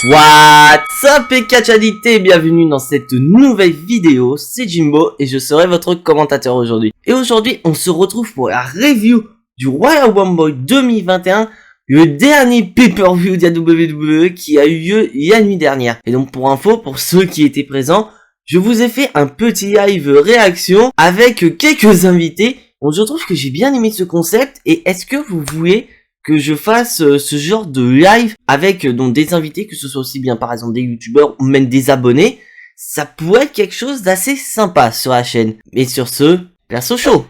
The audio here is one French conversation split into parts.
What's up les catch addicts et bienvenue dans cette nouvelle vidéo, c'est Jimbo et je serai votre commentateur aujourd'hui. Et aujourd'hui on se retrouve pour la review du Royal Rumble 2021, le dernier pay-per-view de la WWE qui a eu lieu la nuit dernière. Et donc pour info, pour ceux qui étaient présents, je vous ai fait un petit live réaction avec quelques invités. Bon, je trouve que j'ai bien aimé ce concept et est-ce que vous voulez que je fasse ce genre de live avec donc des invités, que ce soit aussi bien par exemple des youtubeurs ou même des abonnés, ça pourrait être quelque chose d'assez sympa sur la chaîne. Mais sur ce, place au show.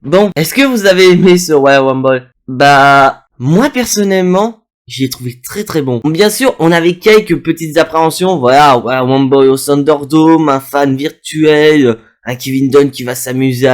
Bon, est-ce que vous avez aimé ce Royal Rumble? Bah, moi personnellement, j'ai trouvé très très bon. Bien sûr, on avait quelques petites appréhensions, voilà, Royal Rumble au Thunderdome, un fan virtuel, un Kevin Dunn qui va s'amuser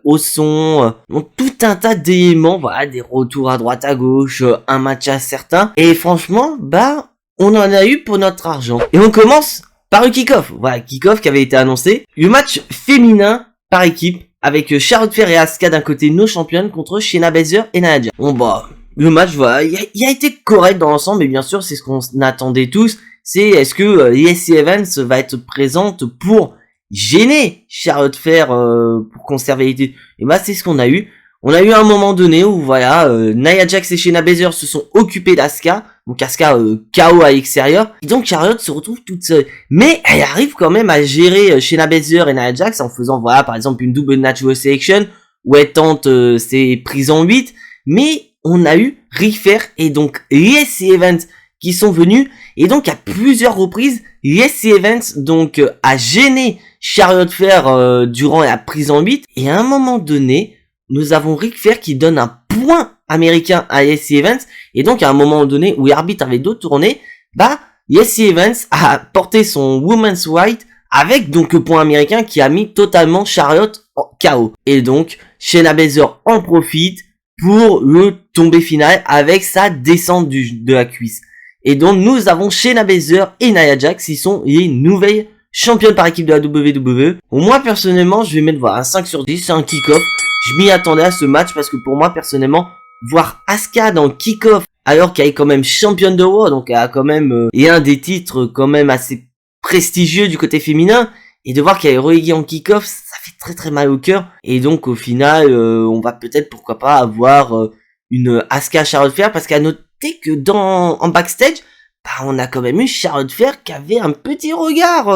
au son, donc tout un tas d'éléments, voilà, des retours à droite à gauche, un match incertain, et franchement, bah, on en a eu pour notre argent. Et on commence par le kick-off, voilà, kick-off qui avait été annoncé, le match féminin par équipe, avec Charlotte Flair et Asuka d'un côté, nos championnes, contre Shayna Baszler et Nia Jax. Bon bah, le match, voilà, il a été correct dans l'ensemble, mais bien sûr, c'est ce qu'on attendait tous, c'est est-ce que Lacey Evans va être présente pour gêner Charlotte Flair pour conserver les titres. Et bah c'est ce qu'on a eu. On a eu un moment donné où voilà, Nia Jax et Shayna Baszler se sont occupés d'Asuka. Donc Asuka KO à l'extérieur. Et donc Charlotte se retrouve toute seule. Mais elle arrive quand même à gérer Shayna Baszler et Nia Jax en faisant voilà par exemple une double natural selection où elle tente ses prises en 8. Mais on a eu Ric Flair et donc Lacey Evans qui sont venus. Et donc à plusieurs reprises, Lacey Evans donc a gêné Charlotte Flair durant la prise en 8. Et à un moment donné, nous avons Ric Flair qui donne un point américain à Lacey Evans. Et donc à un moment donné où l'arbitre avait d'autres tournées, bah Lacey Evans a porté son Women's Right avec donc le point américain qui a mis totalement Charlotte en KO. Et donc Shayna Baszler en profite pour le tombé final avec sa descente de la cuisse. Et donc nous avons Shayna Baszler et Nia Jax qui sont les nouvelles championnes par équipe de la WWE. Bon, moi personnellement je vais mettre voilà, un 5 sur 10, c'est un kick-off. Je m'y attendais à ce match parce que pour moi personnellement, voir Asuka dans le kick-off alors qu'elle est quand même championne de Raw, donc elle a quand même et un des titres quand même assez prestigieux du côté féminin, et de voir qu'elle est reléguée en kick-off, ça fait très très mal au cœur. Et donc au final, on va peut-être pourquoi pas avoir une Asuka Charlotte Flair, parce qu'à noter que en backstage, bah, on a quand même eu Charlotte Flair qui avait un petit regard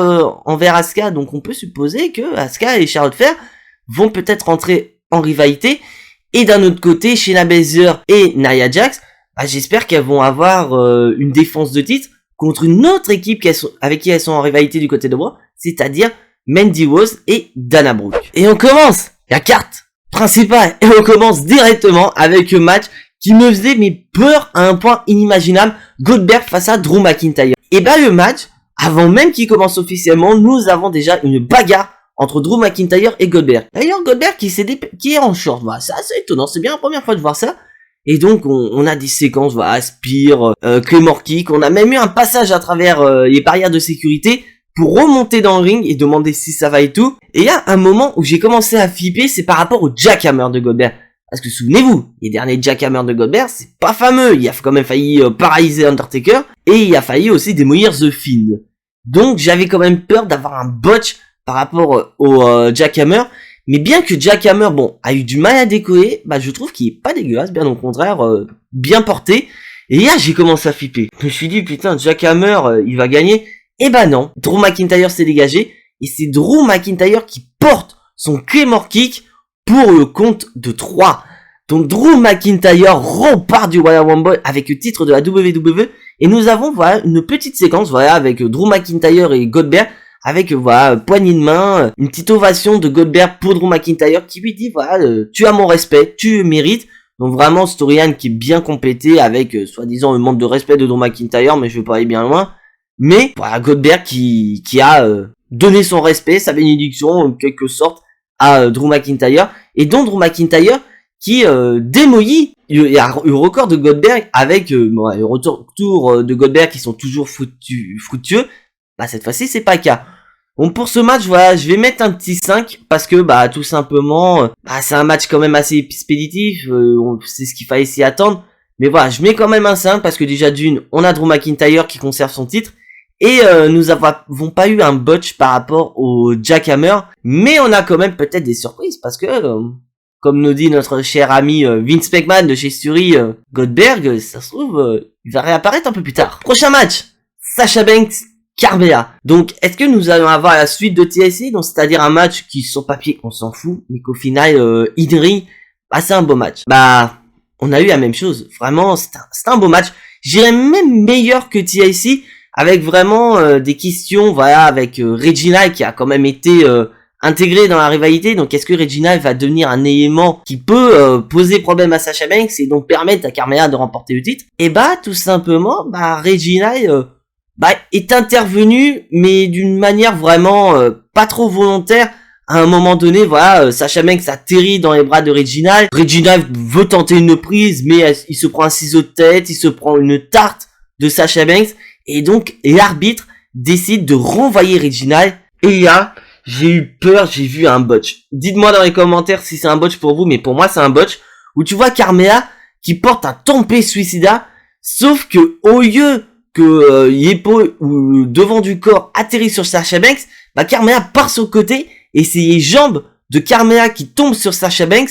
envers Asuka, donc on peut supposer que Asuka et Charlotte Flair vont peut-être rentrer en rivalité. Et d'un autre côté, Shayna Baszler et Nia Jax, bah, j'espère qu'elles vont avoir une défense de titre contre une autre équipe avec qui elles sont en rivalité du côté de Raw, c'est-à-dire Mandy Rose et Dana Brooke. Et on commence la carte principale, et on commence directement avec le match qui me faisait peur à un point inimaginable, Goldberg face à Drew McIntyre. Et bah le match, avant même qu'il commence officiellement, nous avons déjà une bagarre entre Drew McIntyre et Goldberg. D'ailleurs Goldberg qui est en short, voilà, c'est assez étonnant, c'est bien la première fois de voir ça. Et donc on a des séquences, voilà, Spear, Claymore Kick, on a même eu un passage à travers les barrières de sécurité pour remonter dans le ring et demander si ça va et tout. Et il y a un moment où j'ai commencé à flipper, c'est par rapport au jackhammer de Goldberg. Parce que souvenez-vous, les derniers jackhammer de Goldberg, c'est pas fameux. Il a quand même failli paralyser Undertaker. Et il a failli aussi démolir The Fiend. Donc j'avais quand même peur d'avoir un botch par rapport au jackhammer. Mais bien que jackhammer, bon, a eu du mal à décoller, bah je trouve qu'il est pas dégueulasse. Bien au contraire, bien porté. Et là, j'ai commencé à flipper. Je me suis dit, putain, jackhammer, il va gagner. Et bah non, Drew McIntyre s'est dégagé. Et c'est Drew McIntyre qui porte son Claymore Kick pour le compte de 3. Donc Drew McIntyre repart du Royal Rumble avec le titre de la WWE. Et nous avons voilà une petite séquence voilà avec Drew McIntyre et Goldberg. Avec voilà poignée de main, une petite ovation de Goldberg pour Drew McIntyre qui lui dit voilà tu as mon respect, tu le mérites. Donc vraiment storyline qui est bien complété avec soi-disant le manque de respect de Drew McIntyre, mais je vais pas aller bien loin. Mais voilà Goldberg qui a donné son respect, sa bénédiction en quelque sorte à Drew McIntyre, et donc Drew McIntyre qui démolit le record de Goldberg avec le retour de Goldberg qui sont toujours fructueux. Bah cette fois-ci c'est pas le cas. Bon pour ce match voilà je vais mettre un petit 5 parce que bah tout simplement bah c'est un match quand même assez expéditif, c'est ce qu'il fallait s'y attendre. Mais voilà, je mets quand même un 5 parce que déjà d'une, on a Drew McIntyre qui conserve son titre. Et nous n'avons pas eu un botch par rapport au Jackhammer. Mais on a quand même peut-être des surprises parce que, comme nous dit notre cher ami Vince McMahon de chez Suri Goldberg, ça se trouve, il va réapparaître un peu plus tard. Prochain match, Sasha Banks, Carmella. Donc, est-ce que nous allons avoir la suite de TLC? Donc, c'est-à-dire un match qui, sur papier, on s'en fout, mais qu'au final, in-ring, bah, c'est un beau match. Bah, on a eu la même chose. Vraiment, c'est un beau match. J'irais même meilleur que TLC, avec vraiment des questions, voilà, avec Regina qui a quand même été intégré dans la rivalité. Donc, est-ce que Regina va devenir un élément qui peut poser problème à Sasha Banks et donc permettre à Carmella de remporter le titre? Et bah, tout simplement, bah, Regina est intervenu, mais d'une manière vraiment pas trop volontaire. À un moment donné, voilà, Sasha Banks atterrit dans les bras de Regina. Regina veut tenter une prise, mais il se prend un ciseau de tête, il se prend une tarte de Sasha Banks. Et donc, l'arbitre décide de renvoyer Regina. Et là, j'ai eu peur, j'ai vu un botch. Dites-moi dans les commentaires si c'est un botch pour vous, mais pour moi, c'est un botch. Où tu vois Carmella qui porte un tombé suicida, sauf que au lieu que Yepo ou devant du corps atterrit sur Sasha Banks, bah Carmella part sur le côté et c'est les jambes de Carmella qui tombent sur Sasha Banks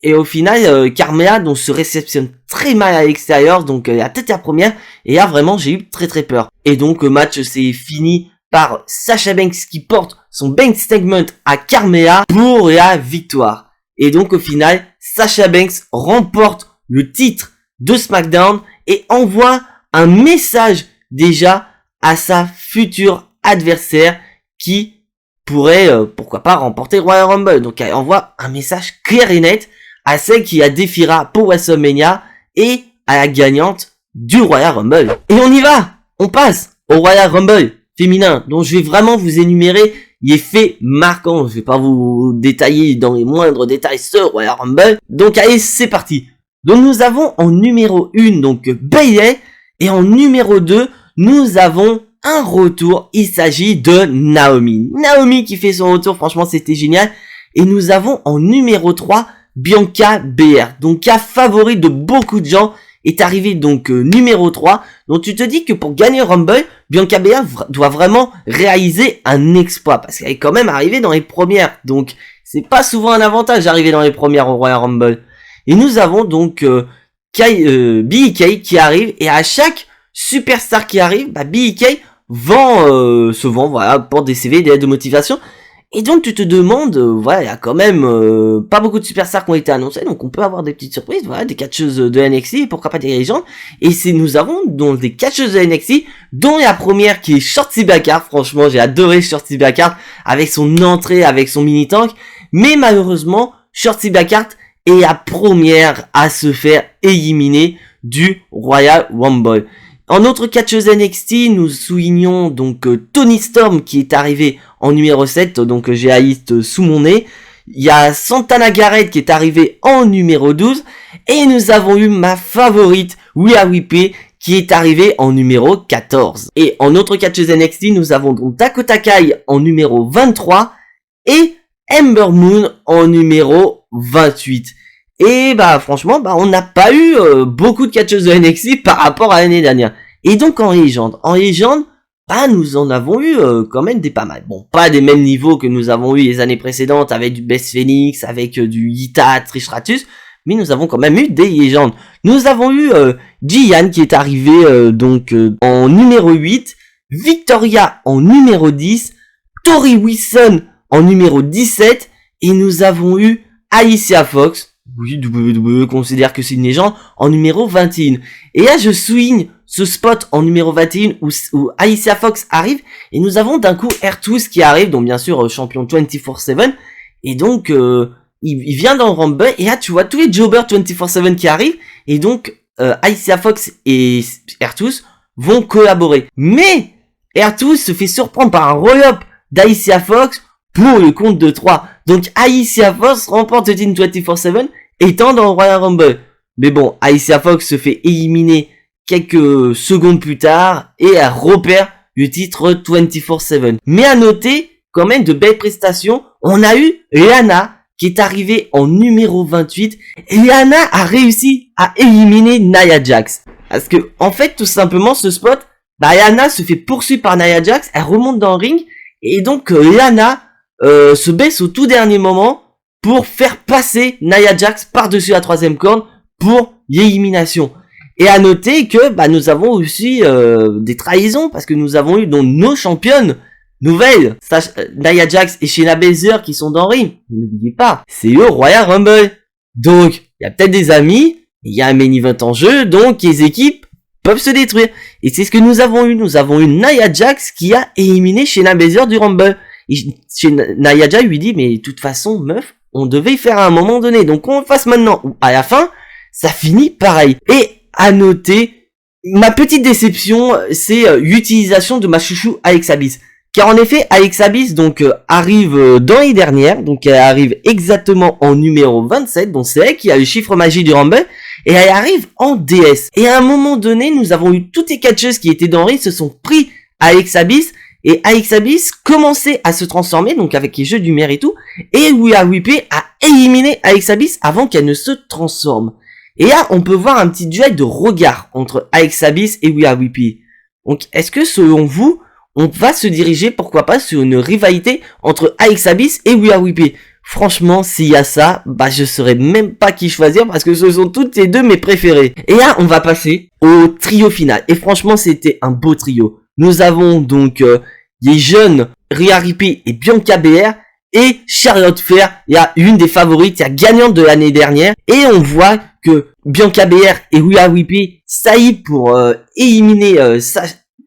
et au final Carmella donc se réceptionne très mal à l'extérieur, donc la tête à première, et là vraiment j'ai eu très peur. Et donc le match s'est fini par Sasha Banks qui porte son Banks segment à Carmella pour la victoire. Et donc au final Sasha Banks remporte le titre de SmackDown et envoie un message déjà à sa future adversaire qui pourrait, pourquoi pas, remporter Royal Rumble. Donc elle envoie un message clair et net à celle qui la défiera pour WrestleMania et à la gagnante du Royal Rumble. Et on y va, on passe au Royal Rumble féminin, dont je vais vraiment vous énumérer les faits marquants. Je vais pas vous détailler dans les moindres détails ce Royal Rumble. Donc allez, c'est parti. Donc nous avons en numéro 1 donc Bayley. Et en numéro 2, nous avons un retour. Il s'agit de Naomi. Naomi qui fait son retour, franchement c'était génial. Et nous avons en numéro 3, Bianca Belair. Donc la favorite de beaucoup de gens est arrivée donc numéro 3. Donc tu te dis que pour gagner Rumble, Bianca Belair doit vraiment réaliser un exploit. Parce qu'elle est quand même arrivée dans les premières. Donc c'est pas souvent un avantage d'arriver dans les premières au Royal Rumble. Et nous avons donc... Billie Kay qui arrive, et à chaque superstar qui arrive, bah Billie Kay se vend, voilà, pour des CV, des lettres de motivation. Et donc tu te demandes, voilà, il y a quand même pas beaucoup de superstars qui ont été annoncés, donc on peut avoir des petites surprises, voilà, des catcheuses de NXT, et pourquoi pas des légendes. Et nous avons donc des catcheuses de NXT, dont la première qui est Shotzi Blackheart. Franchement, j'ai adoré Shotzi Blackheart avec son entrée, avec son mini tank, mais malheureusement, Shotzi Blackheart est la première à se faire éliminer du Royal Rumble. En autre catcheuse NXT, nous soulignons donc Toni Storm qui est arrivé en numéro 7, donc j'ai la liste sous mon nez. Il y a Santana Garrett qui est arrivé en numéro 12, et nous avons eu ma favorite, Rhea Ripley, qui est arrivée en numéro 14. Et en autre catcheuse NXT, nous avons donc Dakota Kai en numéro 23, et Ember Moon en numéro 28. Et bah franchement, bah on n'a pas eu beaucoup de catcheuses de NXT par rapport à l'année dernière. Et donc en légende, bah nous en avons eu quand même des pas mal. Bon, pas des mêmes niveaux que nous avons eu les années précédentes avec du Beth Phoenix, avec du Ita, Trish Stratus, mais nous avons quand même eu des légendes. Nous avons eu Gian qui est arrivé donc en numéro 8, Victoria en numéro 10, Tori Wilson en numéro 17, et nous avons eu Alicia Fox, oui, WWE considère que c'est une légende, en numéro 21. Et là, je souligne ce spot en numéro 21 où Alicia Fox arrive, et nous avons d'un coup R-Truth qui arrive, donc bien sûr champion 24/7, et donc il vient dans le Rumble, et là tu vois tous les jobbers 24/7 qui arrivent, et donc Alicia Fox et R-Truth vont collaborer. Mais R-Truth se fait surprendre par un roll-up d'Alicia Fox pour le compte de 3. Donc Alicia Fox remporte le titre 24/7 étant dans le Royal Rumble. Mais bon, Alicia Fox se fait éliminer quelques secondes plus tard et elle repère le titre 24/7. Mais à noter quand même de belles prestations. On a eu Lana qui est arrivée en numéro 28. Et Lana a réussi à éliminer Nia Jax. Parce que, en fait, tout simplement, ce spot, Lana se fait poursuivre par Nia Jax, elle remonte dans le ring, et donc Lana se baisse au tout dernier moment pour faire passer Nia Jax par-dessus la troisième corde pour l'élimination. Et à noter que nous avons aussi des trahisons, parce que nous avons eu donc nos championnes nouvelles, Nia Jax et Shayna Baszler qui sont dans le ring. N'oubliez pas, c'est eux Royal Rumble. Donc, il y a peut-être des amis, il y a un main event en jeu, donc les équipes peuvent se détruire. Et c'est ce que nous avons eu. Nous avons eu Nia Jax qui a éliminé Shayna Baszler du Rumble. Et Nia Jax lui dit, mais de toute façon, meuf, on devait y faire à un moment donné. Donc on le fasse maintenant. Ou à la fin, ça finit pareil. Et à noter, ma petite déception, c'est l'utilisation de ma chouchou Alexa Bliss. Car en effet, Alexa Bliss donc arrive dans les dernières, donc elle arrive exactement en numéro 27, donc c'est elle qui a le chiffre magique du Rumble, et elle arrive en DS. Et à un moment donné, nous avons eu toutes les catcheuses qui étaient dans le ring se sont pris Alexa Bliss, et Alexa Bliss commençait à se transformer, donc avec les jeux du maire et tout, et Rhea Ripley a éliminé Alexa Bliss avant qu'elle ne se transforme. Et là, on peut voir un petit duel de regard entre Alexa Bliss et Rhea Ripley. Donc, est-ce que selon vous, on va se diriger, pourquoi pas, sur une rivalité entre Alexa Bliss et Rhea Ripley? Franchement, s'il y a ça, je saurais même pas qui choisir parce que ce sont toutes les deux mes préférées. Et là, on va passer au trio final. Et franchement, c'était un beau trio. Nous avons donc les jeunes Rhea Ripley et Bianca Belair et Charlotte Flair. Il y a une des favorites, il y a gagnante de l'année dernière. Et on voit que Bianca Belair et Rhea Ripley saillent pour éliminer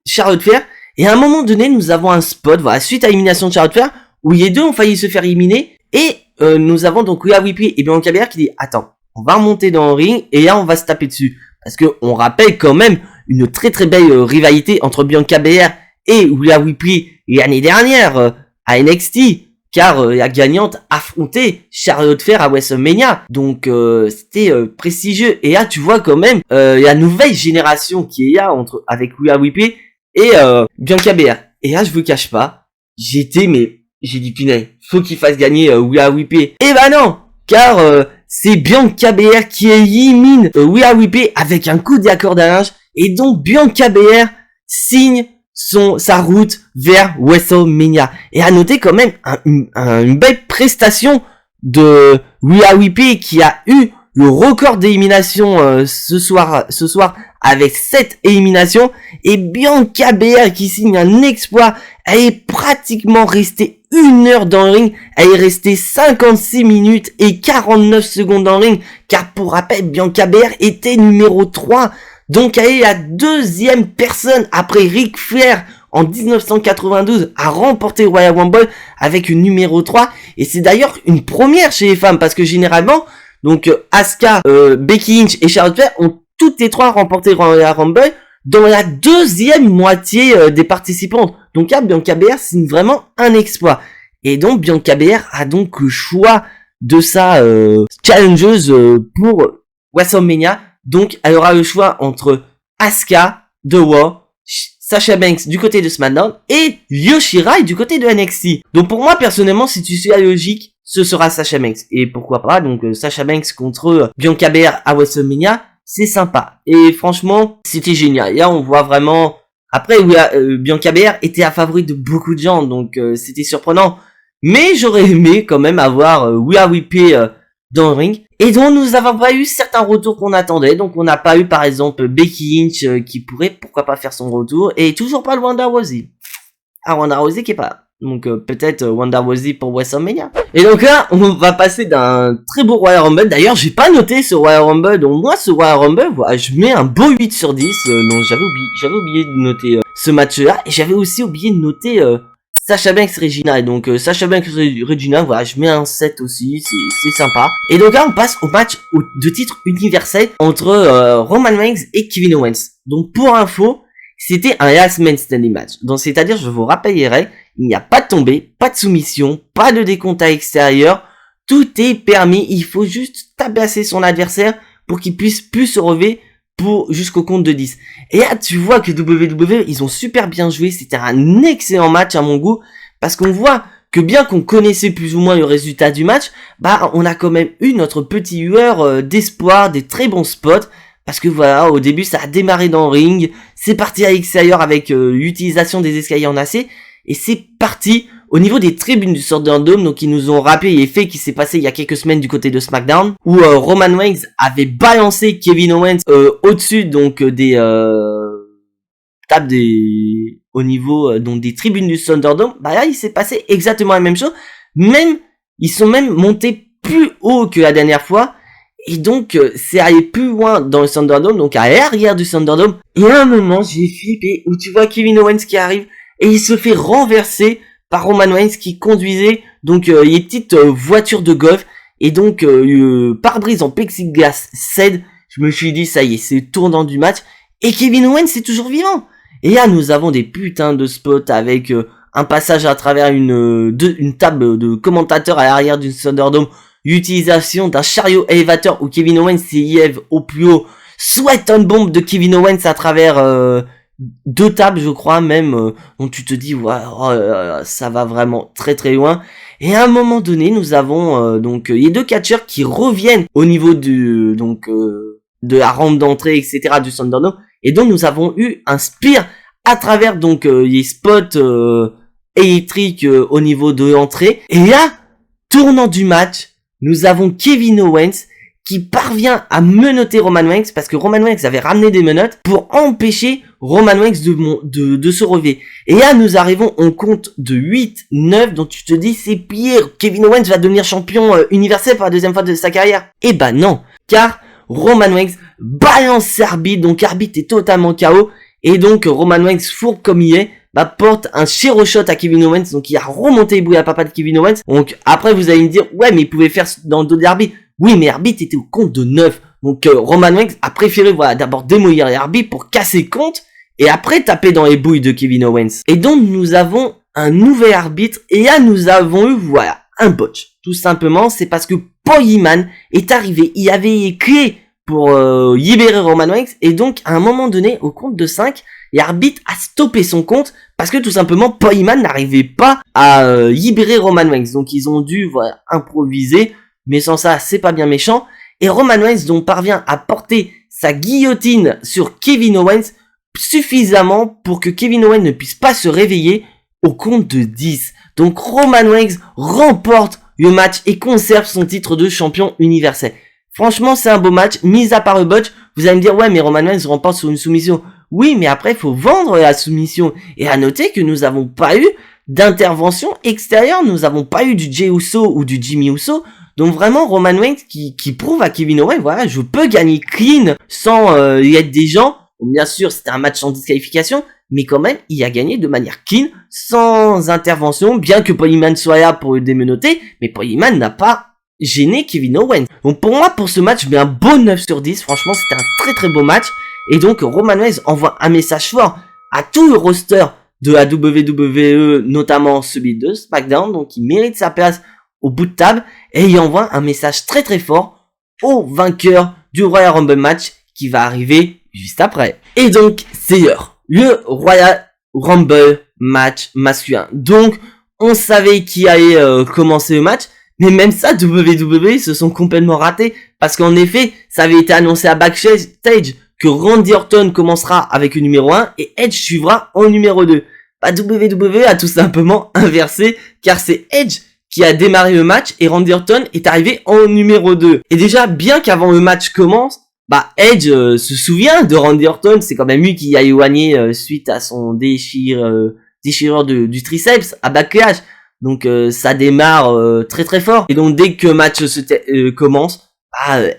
Charlotte Flair. Et à un moment donné, nous avons un spot, voilà, suite à l'élimination de Charlotte Flair, où les deux ont failli se faire éliminer. Et nous avons donc Rhea Ripley et Bianca Belair qui dit, attends, on va remonter dans le ring et là on va se taper dessus. Parce que on rappelle quand même une très très belle rivalité entre Bianca Belair et Rhea Ripley l'année dernière à NXT. Car la gagnante affrontait Charlotte Flair à WrestleMania. Donc c'était prestigieux. Et là tu vois quand même la nouvelle génération qui est là avec Rhea Ripley et Bianca Belair. Et là je vous cache pas, j'ai dit punaise, faut qu'il fasse gagner Rhea Ripley. Et non, car c'est Bianca Belair qui élimine Rhea Ripley avec un coup d'accord à linge. Et donc Bianca Belair signe sa route vers WrestleMania. Et à noter quand même une belle prestation de Rhea Ripley qui a eu le record d'élimination ce soir avec 7 éliminations. Et Bianca Belair qui signe un exploit. Elle est pratiquement restée 1 heure dans le ring. Elle est restée 56 minutes et 49 secondes dans le ring. Car pour rappel, Bianca Belair était numéro 3. Donc elle est la deuxième personne après Ric Flair en 1992 à remporter le Royal Rumble avec une numéro 3. Et c'est d'ailleurs une première chez les femmes parce que généralement, donc Asuka, Becky Lynch et Charlotte Flair ont toutes les trois remporté le Royal Rumble dans la deuxième moitié des participantes. Donc là, Bianca Belair signe vraiment un exploit. Et donc Bianca Belair a donc le choix de sa challengeuse pour WrestleMania. Donc, elle aura le choix entre Asuka de Raw, Sasha Banks du côté de SmackDown et Io Shirai du côté de NXT. Donc, pour moi, personnellement, si tu suis la logique, ce sera Sasha Banks. Et pourquoi pas, donc Sasha Banks contre Bianca Belair à WrestleMania, c'est sympa. Et franchement, c'était génial. Et là, on voit vraiment... Après, Bianca Belair était la favorite de beaucoup de gens, donc c'était surprenant. Mais j'aurais aimé quand même avoir Rhea Ripley dans le ring. Et donc nous n'avons pas eu certains retours qu'on attendait. Donc on n'a pas eu par exemple Becky Lynch qui pourrait pourquoi pas faire son retour. Et toujours pas le Ronda Rousey. Ah, Ronda Rousey qui est pas là. Donc peut-être Ronda Rousey pour WrestleMania. Et donc là on va passer d'un très beau Royal Rumble. D'ailleurs j'ai pas noté ce Royal Rumble. Donc moi ce Royal Rumble, voilà, je mets un beau 8 sur 10. Non, j'avais oublié de noter ce match là. Et j'avais aussi oublié de noter... Sasha Banks Regina. Et donc Sasha Banks Regina, voilà, je mets un 7 aussi, c'est sympa. Et donc là on passe au match de titre universel entre Roman Reigns et Kevin Owens. Donc pour info, c'était un last man standing match. Donc c'est-à-dire, je vous rappellerai, il n'y a pas de tombée, pas de soumission, pas de décompte à l'extérieur, tout est permis, il faut juste tabasser son adversaire pour qu'il puisse plus se relever jusqu'au compte de 10. Et là, tu vois que WWE, ils ont super bien joué. C'était un excellent match à mon goût. Parce qu'on voit que bien qu'on connaissait plus ou moins le résultat du match, bah on a quand même eu notre petit lueur d'espoir, des très bons spots. Parce que voilà, au début ça a démarré dans le ring, c'est parti à l'extérieur avec l'utilisation des escaliers en AC, et c'est parti au niveau des tribunes du Thunderdome, donc ils nous ont rappelé les faits qui s'est passé il y a quelques semaines du côté de SmackDown, où Roman Reigns avait balancé Kevin Owens au-dessus donc des tables des au niveau donc des tribunes du Thunderdome. Bah là il s'est passé exactement la même chose, même ils sont même montés plus haut que la dernière fois. Et donc, c'est aller plus loin dans le Thunderdome, donc à l'arrière du Thunderdome. Et à un moment, j'ai flippé, où tu vois Kevin Owens qui arrive, et il se fait renverser par Roman Reigns qui conduisait donc les petites voitures de golf. Et donc, pare-brise en plexiglas cède. Je me suis dit, ça y est, c'est le tournant du match. Et Kevin Owens est toujours vivant. Et là, nous avons des putains de spots avec un passage à travers une table de commentateurs à l'arrière du Thunderdome. L'utilisation d'un chariot élévateur où Kevin Owens s'élève au plus haut. Sweat on bomb de Kevin Owens à travers deux tables, je crois même. Donc tu te dis, ouais, ça va vraiment très très loin. Et à un moment donné, nous avons donc les deux catcheurs qui reviennent au niveau de la rampe d'entrée, etc. du Thunderdome. Et donc nous avons eu un spear à travers donc les spots électriques au niveau de l'entrée. Et là, tournant du match, nous avons Kevin Owens qui parvient à menotter Roman Reigns parce que Roman Reigns avait ramené des menottes pour empêcher Roman Reigns de se relever. Et là, nous arrivons au compte de 8-9, donc tu te dis, c'est pire, Kevin Owens va devenir champion universel pour la deuxième fois de sa carrière. Eh ben non, car Roman Reigns balance l'arbitre, donc l'arbitre est totalement KO, et donc Roman Reigns fourbe comme il est, porte un Shiro Shot à Kevin Owens, donc il a remonté les bouilles à papa de Kevin Owens. Donc après vous allez me dire, ouais mais il pouvait faire dans le dos de l'arbitre. Oui mais l'arbitre était au compte de 9. Donc Roman Reigns a préféré d'abord démolir l'arbitre pour casser le compte, et après taper dans les bouilles de Kevin Owens. Et donc nous avons un nouvel arbitre, et là nous avons eu un botch. Tout simplement c'est parce que Paul Heyman est arrivé, il avait les clés pour libérer Roman Reigns, et donc à un moment donné au compte de 5, l'arbitre a stoppé son compte parce que tout simplement Paul Heyman n'arrivait pas à libérer Roman Reigns. Donc ils ont dû improviser, mais sans ça c'est pas bien méchant. Et Roman Reigns donc parvient à porter sa guillotine sur Kevin Owens suffisamment pour que Kevin Owens ne puisse pas se réveiller au compte de 10. Donc Roman Reigns remporte le match et conserve son titre de champion universel. Franchement c'est un beau match, mis à part le botch. Vous allez me dire ouais mais Roman Reigns remporte sur une soumission. Oui, mais après, il faut vendre la soumission. Et à noter que nous n'avons pas eu d'intervention extérieure. Nous n'avons pas eu du Jey Uso ou du Jimmy Uso. Donc vraiment, Roman Reigns qui prouve à Kevin Owens, voilà, je peux gagner clean sans y être des gens. Bon, bien sûr, c'était un match sans disqualification. Mais quand même, il a gagné de manière clean, sans intervention. Bien que Paul Heyman soit là pour le démenoter. Mais Paul Heyman n'a pas gêné Kevin Owens. Donc pour moi, pour ce match, je mets un beau 9 sur 10. Franchement, c'était un très très beau match. Et donc Roman Reigns envoie un message fort à tout le roster de la WWE, notamment celui de SmackDown, donc il mérite sa place au bout de table, et il envoie un message très très fort au vainqueur du Royal Rumble match qui va arriver juste après. Et donc c'est l'heure, le Royal Rumble match masculin. Donc on savait qui allait commencer le match, mais même ça, WWE se sont complètement ratés, parce qu'en effet, ça avait été annoncé à backstage que Randy Orton commencera avec le numéro 1 et Edge suivra en numéro 2. WWE a tout simplement inversé, car c'est Edge qui a démarré le match et Randy Orton est arrivé en numéro 2. Et déjà, bien qu'avant le match commence, Edge se souvient de Randy Orton, c'est quand même lui qui a éloigné suite à son déchirure du triceps à Backlash. Donc ça démarre très très fort. Et donc dès que le match commence,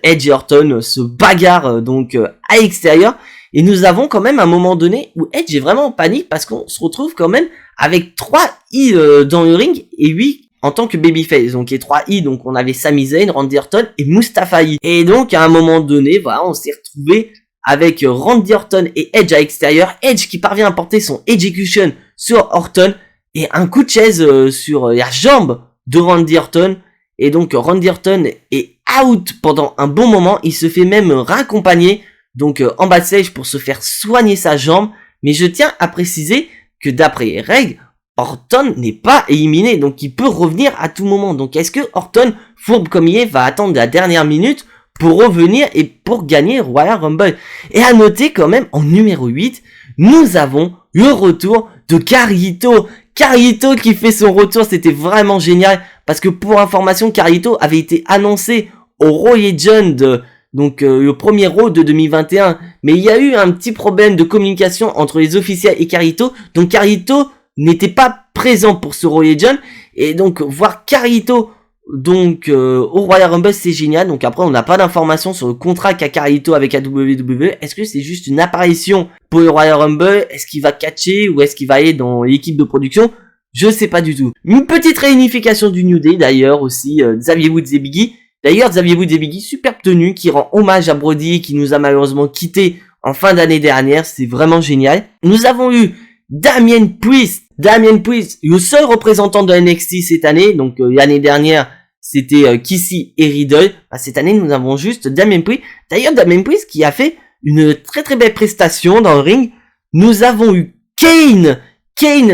Edge et Orton se bagarrent donc à l'extérieur, et nous avons quand même un moment donné où Edge est vraiment en panique parce qu'on se retrouve quand même avec 3 I dans le ring et 8 en tant que babyface. Donc les 3 I, donc on avait Sami Zayn, Randy Orton et Mustafa Ali. Et donc à un moment donné, on s'est retrouvé avec Randy Orton et Edge à l'extérieur, Edge qui parvient à porter son execution sur Orton et un coup de chaise sur la jambe de Randy Orton. Et donc Randy Orton est out pendant un bon moment, il se fait même raccompagner donc en backstage pour se faire soigner sa jambe. Mais je tiens à préciser que d'après les règles, Orton n'est pas éliminé, donc il peut revenir à tout moment. Donc est-ce que Orton, fourbe comme il est, va attendre la dernière minute pour revenir et pour gagner Royal Rumble? Et à noter quand même, en numéro 8, nous avons le retour de Carlito. Carlito qui fait son retour, c'était vraiment génial, parce que pour information, Carlito avait été annoncé au Raw Legend, donc le premier Raw de 2021, mais il y a eu un petit problème de communication entre les officiels et Carlito, donc Carlito n'était pas présent pour ce Raw Legend, et donc voir Carlito donc au Royal Rumble, c'est génial. Donc après on n'a pas d'informations sur le contrat qu'a Carlito avec la WWE. Est-ce que c'est juste une apparition pour le Royal Rumble? Est-ce qu'il va catcher ou est-ce qu'il va aller dans l'équipe de production? Je sais pas du tout. Une petite réunification du New Day d'ailleurs aussi, Xavier Woods et Biggie. D'ailleurs Xavier Woods et Biggie, superbe tenue qui rend hommage à Brody qui nous a malheureusement quitté en fin d'année dernière. C'est vraiment génial. Nous avons eu Damien Priest, le seul représentant de NXT cette année. Donc l'année dernière c'était Kissy et Riddle. Cette année, nous avons juste Damien Priest. D'ailleurs, Damien Priest qui a fait une très très belle prestation dans le ring. Nous avons eu Kane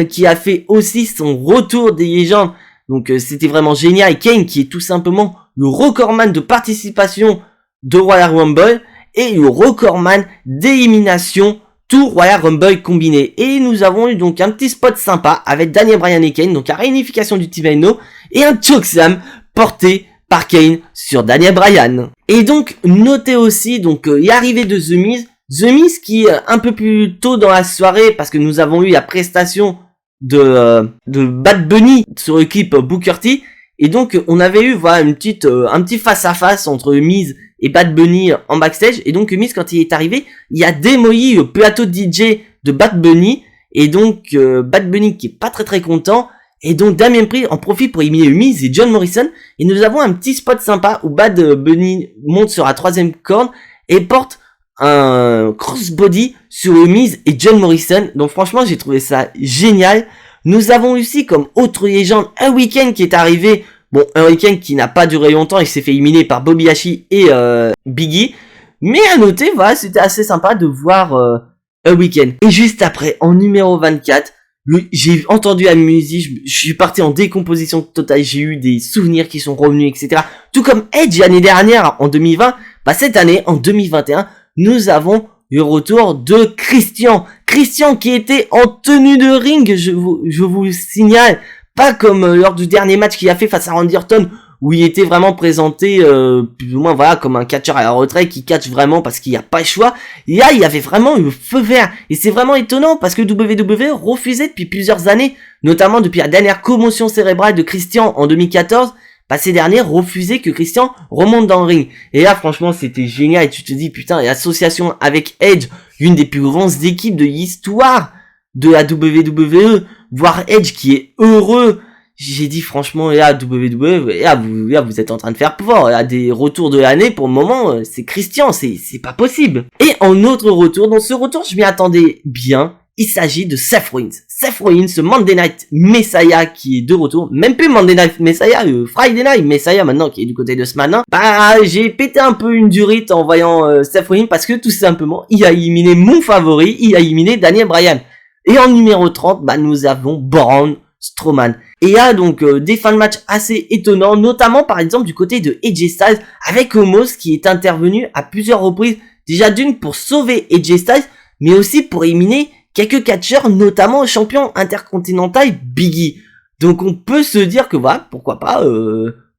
qui a fait aussi son retour des légendes. Donc c'était vraiment génial. Kane qui est tout simplement le recordman de participation de Royal Rumble et le recordman d'élimination tout Royal Rumble combiné. Et nous avons eu donc un petit spot sympa avec Daniel Bryan et Kane. Donc la réunification du Team No et un chokeslam porté par Kane sur Daniel Bryan. Et donc, notez aussi, donc, l'arrivée de The Miz. The Miz qui, un peu plus tôt dans la soirée, parce que nous avons eu la prestation de Bad Bunny sur l'équipe Booker T. Et donc, on avait eu, voilà, un petit face-à-face entre Miz et Bad Bunny en backstage. Et donc, Miz, quand il est arrivé, il a démoli le plateau de DJ de Bad Bunny. Et donc, Bad Bunny qui est pas très très content. Et donc Damien Priest en profite pour éliminer Miz et John Morrison. Et nous avons un petit spot sympa où Bad Bunny monte sur la troisième corde et porte un crossbody sur Miz et John Morrison. Donc franchement j'ai trouvé ça génial. Nous avons aussi comme autre légende un week-end qui est arrivé. Bon, un week-end qui n'a pas duré longtemps, il s'est fait éliminer par Bobby Lashley et Biggie. Mais à noter, voilà, c'était assez sympa de voir un week-end. Et juste après, en numéro 24, j'ai entendu la musique, je suis parti en décomposition totale, j'ai eu des souvenirs qui sont revenus, etc. Tout comme Edge l'année dernière, en 2020, cette année, en 2021, nous avons le retour de Christian. Christian qui était en tenue de ring, je vous signale, pas comme lors du dernier match qu'il a fait face à Randy Orton, où il était vraiment présenté plus ou moins voilà comme un catcheur à la retraite qui catch vraiment parce qu'il n'y a pas le choix. Et là il y avait vraiment le feu vert et c'est vraiment étonnant parce que WWE refusait depuis plusieurs années, notamment depuis la dernière commotion cérébrale de Christian en 2014, ces derniers refusaient que Christian remonte dans le ring. Et là franchement c'était génial et tu te dis putain, l'association avec Edge, une des plus grandes équipes de l'histoire de la WWE, voir Edge qui est heureux. J'ai dit franchement, là, WWE, là, vous êtes en train de faire fort. Là, des retours de l'année, pour le moment, c'est Christian, c'est pas possible. Et en autre retour, dans ce retour, je m'y attendais bien. Il s'agit de Seth Rollins. Seth Rollins, ce Monday Night Messiah qui est de retour. Même plus Monday Night Messiah, Friday Night Messiah maintenant qui est du côté de SmackDown. J'ai pété un peu une durite en voyant Seth Rollins parce que tout simplement, il a éliminé mon favori, il a éliminé Daniel Bryan. Et en numéro 30, nous avons Braun Strowman. Et il y a donc des fins de match assez étonnants, notamment par exemple du côté de AJ Styles avec Omos qui est intervenu à plusieurs reprises. Déjà d'une pour sauver AJ Styles, mais aussi pour éliminer quelques catcheurs, notamment le champion intercontinental Biggie. Donc on peut se dire que voilà, pourquoi pas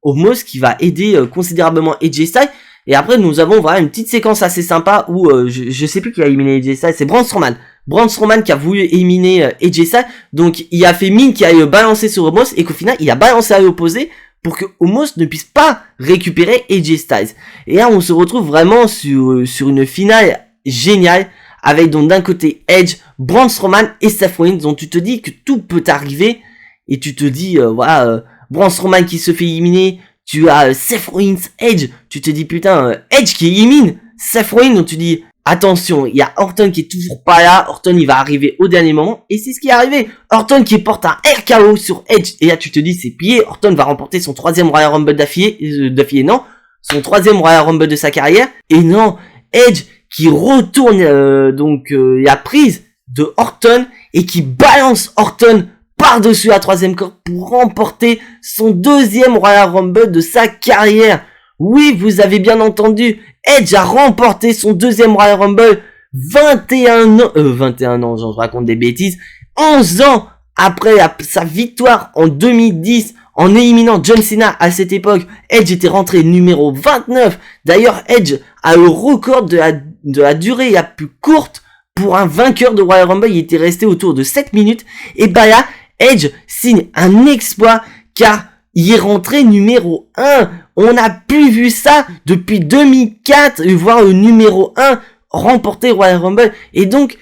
Omos qui va aider considérablement AJ Styles. Et après nous avons voilà une petite séquence assez sympa où je sais plus qui a éliminé AJ Styles, c'est Braun Strowman. Braun Strowman qui a voulu éliminer AJ Styles, donc il a fait mine qui a balancé sur Omos et qu'au final il a balancé à l'opposé pour que Omos ne puisse pas récupérer AJ Styles. Et là on se retrouve vraiment sur une finale géniale avec donc d'un côté Edge, Braun Strowman et Seth Rollins, dont tu te dis que tout peut arriver et tu te dis Braun Strowman qui se fait éliminer, tu as Seth Rollins, Edge, tu te dis putain Edge qui élimine Seth Rollins, donc tu dis attention, il y a Orton qui est toujours pas là. Orton, il va arriver au dernier moment. Et c'est ce qui est arrivé. Orton qui porte un RKO sur Edge. Et là, tu te dis, c'est plié. Orton va remporter son 3e Royal Rumble d'affilée, non. Son 3e Royal Rumble de sa carrière. Et non, Edge qui retourne la prise de Orton et qui balance Orton par-dessus la troisième corde pour remporter son deuxième Royal Rumble de sa carrière. Oui, vous avez bien entendu, Edge a remporté son deuxième Royal Rumble 21 ans, je raconte des bêtises, 11 ans après sa victoire en 2010 en éliminant John Cena. À cette époque, Edge était rentré numéro 29. D'ailleurs, Edge a le record de la durée la plus courte pour un vainqueur de Royal Rumble. Il était resté autour de 7 minutes. Et bah là, Edge signe un exploit car il est rentré numéro 1. On n'a plus vu ça depuis 2004, voir le numéro 1 remporter Royal Rumble. Et donc,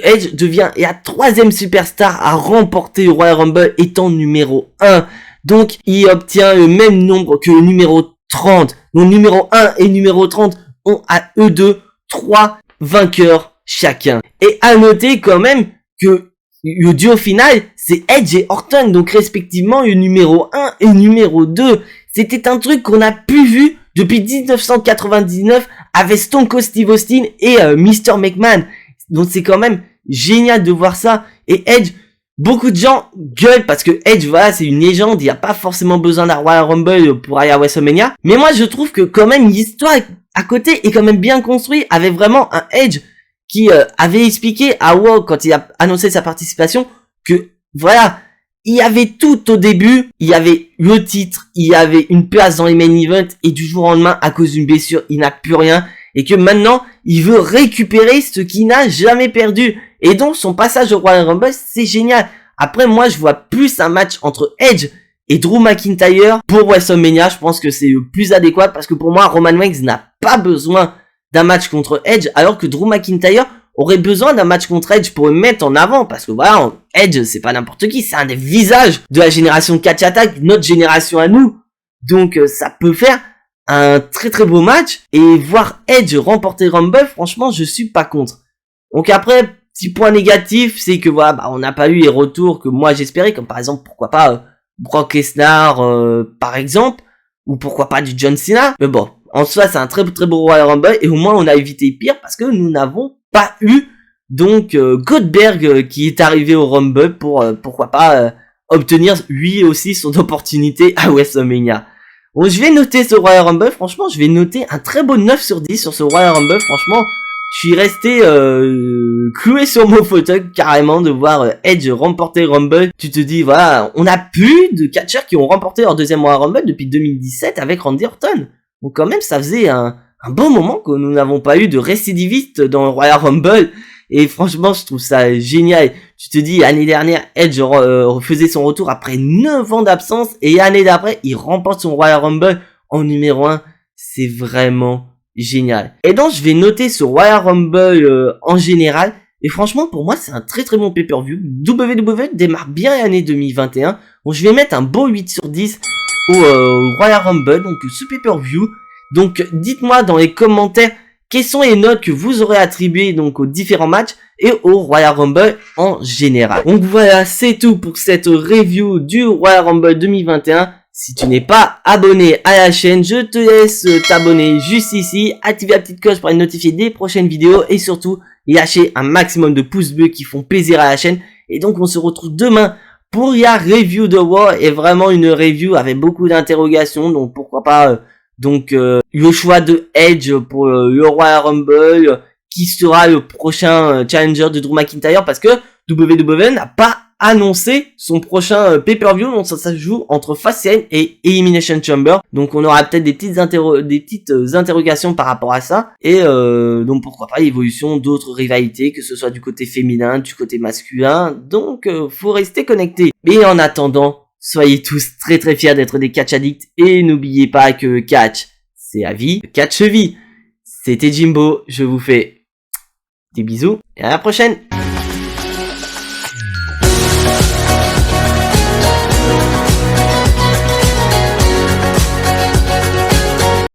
Edge devient la troisième superstar à remporter le Royal Rumble étant numéro 1. Donc, il obtient le même nombre que le numéro 30. Donc, numéro 1 et numéro 30 ont à eux deux 3 vainqueurs chacun. Et à noter quand même que le duo final, c'est Edge et Orton. Donc, respectivement, le numéro 1 et numéro 2. C'était un truc qu'on a plus vu depuis 1999 avec Stone Cold Steve Austin et Mr. McMahon. Donc, c'est quand même génial de voir ça. Et Edge, beaucoup de gens gueulent parce que Edge, voilà, c'est une légende. Il n'y a pas forcément besoin d'un Royal Rumble pour aller à WrestleMania. Mais moi, je trouve que quand même, l'histoire à côté est quand même bien construite. Avec vraiment un Edge qui avait expliqué à Raw quand il a annoncé sa participation que, voilà, il y avait tout au début. Il y avait le titre, il y avait une place dans les main events. Et du jour au lendemain, à cause d'une blessure, il n'a plus rien. Et que maintenant, il veut récupérer ce qu'il n'a jamais perdu. Et donc, son passage au Royal Rumble, c'est génial. Après, moi, je vois plus un match entre Edge et Drew McIntyre pour WrestleMania. Je pense que c'est le plus adéquat parce que pour moi, Roman Reigns n'a pas besoin d'un match contre Edge, alors que Drew McIntyre aurait besoin d'un match contre Edge pour le mettre en avant. Parce que voilà, Edge, c'est pas n'importe qui, c'est un des visages de la génération Catch Attack, notre génération à nous. Donc, ça peut faire un très très beau match, et voir Edge remporter Rumble, franchement, je suis pas contre. Donc après, petit point négatif, c'est que voilà, on n'a pas eu les retours que moi j'espérais, comme par exemple, pourquoi pas Brock Lesnar, par exemple, ou pourquoi pas du John Cena. Mais bon, en soi, c'est un très très beau Royal Rumble, et au moins on a évité pire, parce que nous n'avons pas eu, donc, Goldberg qui est arrivé au Rumble pour, pourquoi pas, obtenir lui aussi son opportunité à WrestleMania. Bon, je vais noter ce Royal Rumble, franchement, je vais noter un très beau 9 sur 10 sur ce Royal Rumble, franchement, je suis resté cloué sur mon fauteuil carrément de voir Edge remporter Rumble. Tu te dis, voilà, on a plus de catcheurs qui ont remporté leur deuxième Royal Rumble depuis 2017 avec Randy Orton. Donc quand même, ça faisait un bon moment que nous n'avons pas eu de récidiviste dans le Royal Rumble. Et franchement, je trouve ça génial. Tu te dis, l'année dernière, Edge faisait son retour après 9 ans d'absence. Et l'année d'après, il remporte son Royal Rumble en numéro 1. C'est vraiment génial. Et donc, je vais noter ce Royal Rumble en général. Et franchement, pour moi, c'est un très très bon pay-per-view. WWE démarre bien l'année 2021. Bon, je vais mettre un beau 8 sur 10 au Royal Rumble. Donc, ce pay-per-view. Donc, dites-moi dans les commentaires quelles sont les notes que vous aurez attribuées donc aux différents matchs et au Royal Rumble en général. Donc voilà, c'est tout pour cette review du Royal Rumble 2021. Si tu n'es pas abonné à la chaîne, je te laisse t'abonner juste ici, activer la petite cloche pour être notifié des prochaines vidéos et surtout lâcher un maximum de pouces bleus qui font plaisir à la chaîne. Et donc on se retrouve demain pour la review de Raw, et vraiment une review avec beaucoup d'interrogations, donc pourquoi pas... le choix de Edge pour le Royal Rumble, qui sera le prochain challenger de Drew McIntyre, parce que WWE n'a pas annoncé son prochain pay-per-view, donc ça joue entre Fastlane et Elimination Chamber. Donc on aura peut-être des petites interrogations par rapport à ça, et donc pourquoi pas l'évolution d'autres rivalités, que ce soit du côté féminin, du côté masculin. Donc faut rester connecté. Mais en attendant, soyez tous très très fiers d'être des catch addicts, et n'oubliez pas que catch, c'est à vie, catch vie. C'était Jimbo, je vous fais des bisous et à la prochaine.